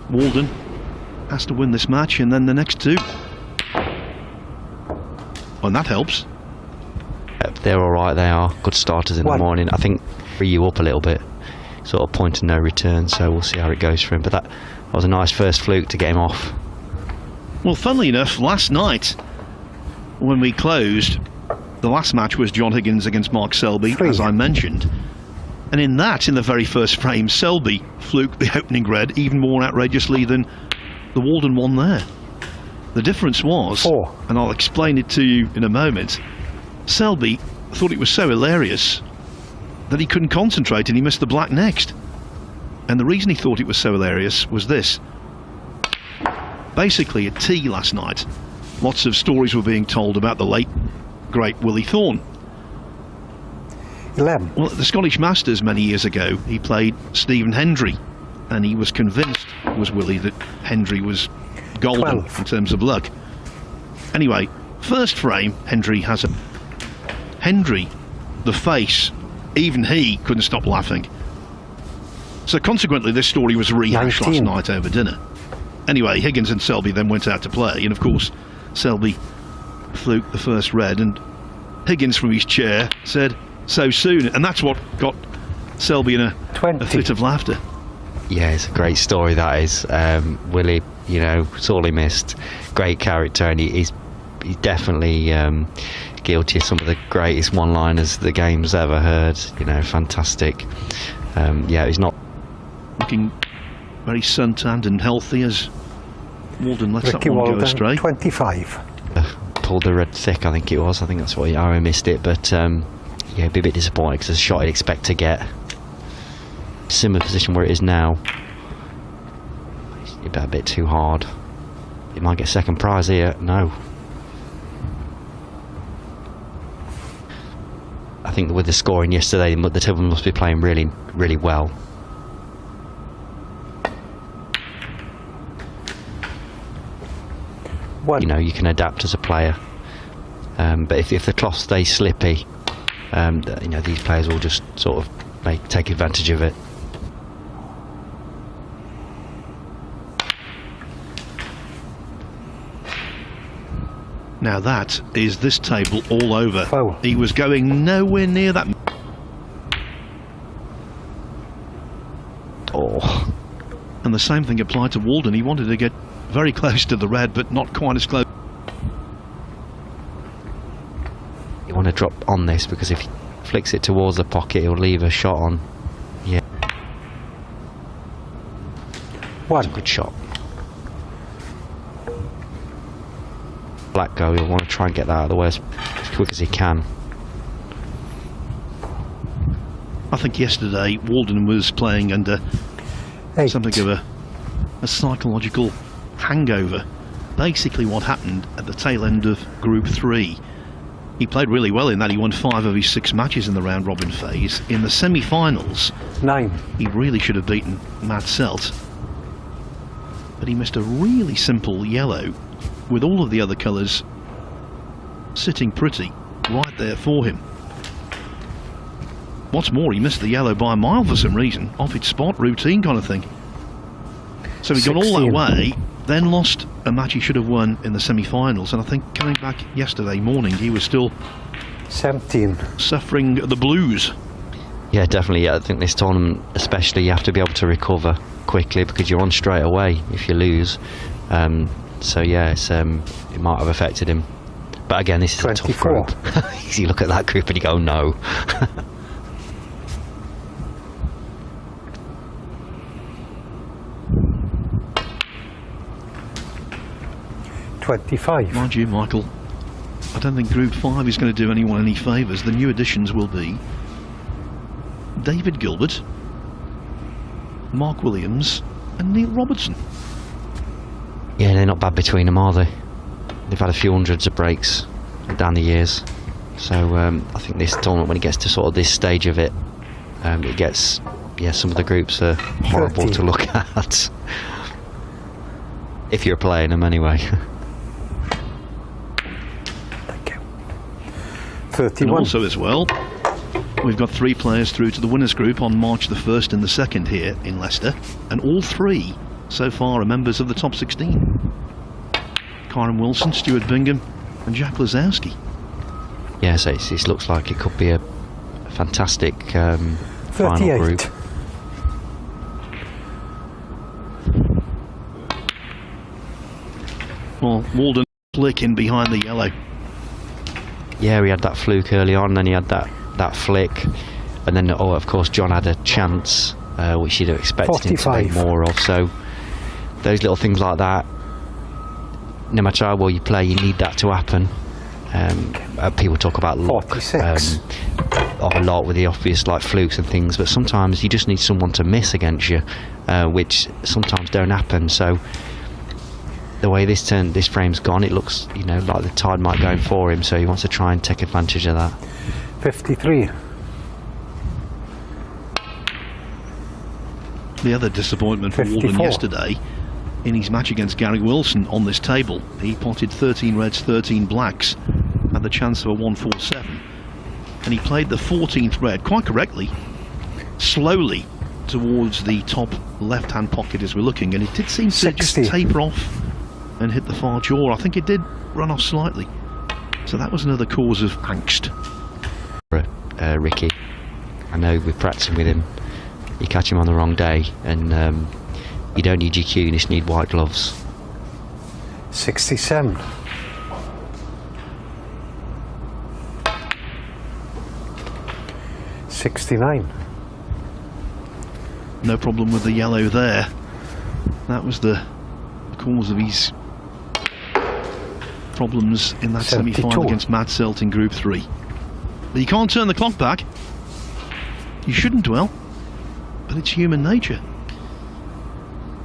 Walden has to win this match and then the next two. And that helps. They're alright, they are. Good starters in the morning. I think free you up a little bit. Sort of point of no return, so we'll see how it goes for him. But that was a nice first fluke to get him off. Well, funnily enough, last night when we closed, the last match was John Higgins against Mark Selby, as I mentioned. And in the very first frame, Selby fluked the opening red even more outrageously than the Walden one there. The difference was, and I'll explain it to you in a moment, Selby thought it was so hilarious that he couldn't concentrate and he missed the black next. And the reason he thought it was so hilarious was this. Basically at tea last night, lots of stories were being told about the late, great Willie Thorne. 11. Well, at the Scottish Masters many years ago, he played Stephen Hendry, and he was convinced, was Willie, that Hendry was golden 12. In terms of luck. Anyway, first frame, Hendry, the face, even he couldn't stop laughing. So consequently, this story was rehashed last night over dinner. Anyway, Higgins and Selby then went out to play, and of course, Selby fluked the first red, and Higgins from his chair said, "So soon," and that's what got Selby in a fit of laughter. Yeah, it's a great story, that is. Willie, you know, sorely missed. Great character, and he's definitely guilty of some of the greatest one-liners the game's ever heard. You know, fantastic. Yeah, he's not looking very suntanned and healthy as Walden lets Ricky that one Walden, go astray. 25. Pulled the red thick, I think it was. I think that's why I missed it, but yeah, be a bit disappointed because it's a shot I'd expect to get. Similar position where it is now. It's a bit too hard. It might get second prize here. No. I think with the scoring yesterday, the two of them must be playing really, really well. You know, you can adapt as a player, but if the cloth stays slippy, you know, these players will just sort of take advantage of it. Now that is this table all over. Oh. He was going nowhere near that. Oh. And the same thing applied to Walden. He wanted to get very close to the red, but not quite as close. You want to drop on this because if he flicks it towards the pocket, he'll leave a shot on. Yeah. That's a good shot. Black go, he'll want to try and get that out of the way as quick as he can. I think yesterday Walden was playing under something of a psychological hangover. Basically what happened at the tail end of Group 3, he played really well in that. He won 5 of his 6 matches in the round robin phase. In the semi-finals, 9, he really should have beaten Matt Selt, but he missed a really simple yellow with all of the other colours sitting pretty right there for him. What's more, he missed the yellow by a mile for some reason, off its spot, routine kind of thing. So he 16. Got all that way, then lost a match he should have won in the semi-finals, and I think coming back yesterday morning he was still 17, suffering the blues. Yeah, definitely. Yeah, I think this tournament especially you have to be able to recover quickly because you're on straight away if you lose. So yeah, it might have affected him. But again, this is 24. A tough group. You look at that group and you go, no. 25. Mind you, Michael, I don't think Group 5 is going to do anyone any favours. The new additions will be David Gilbert, Mark Williams and Neil Robertson. Yeah, they're not bad between them, are they? They've had a few hundreds of breaks down the years. So I think this tournament, when it gets to sort of this stage of it, it gets, yeah, some of the groups are horrible 13. to look at. If you're playing them anyway. Thank you. 31. And also as well, we've got 3 players through to the winners group on March the 1st and the 2nd here in Leicester, and all 3 so far are members of the top 16. Kyron Wilson, Stuart Bingham and Jack Lazowski. Yeah, so it looks like it could be a fantastic final 38. group. Well, Walden flick in behind the yellow. Yeah, we had that fluke early on, then he had that flick, and then of course John had a chance, which you'd have expected him to make more of. So those little things like that, no matter how well you play, you need that to happen. People talk about luck a lot with the obvious like flukes and things, but sometimes you just need someone to miss against you, which sometimes don't happen. So the way this frame's gone, it looks, you know, like the tide might go for him, so he wants to try and take advantage of that. 53. The other disappointment for 54. Walden yesterday in his match against Gary Wilson on this table, he potted 13 reds, 13 blacks, had the chance of a 147, and he played the 14th red quite correctly, slowly towards the top left-hand pocket as we're looking, and it did seem to 60. just taper off and hit the far jaw. I think it did run off slightly, so that was another cause of angst. Ricky, I know we're practicing with him, you catch him on the wrong day and you don't need your cue, you just need white gloves. 67. $69. No problem with the yellow there. That was the cause of his problems in that 72. semi-final against Matt Selt in Group 3. But you can't turn the clock back. You shouldn't dwell, but it's human nature.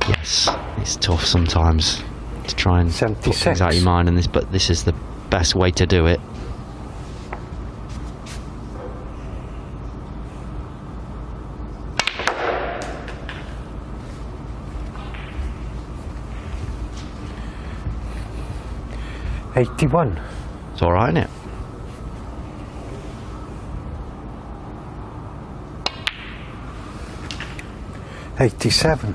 Yes, it's tough sometimes to try and 76. put things out of your mind, and but this is the best way to do it. $81. It's all right, isn't it? $87.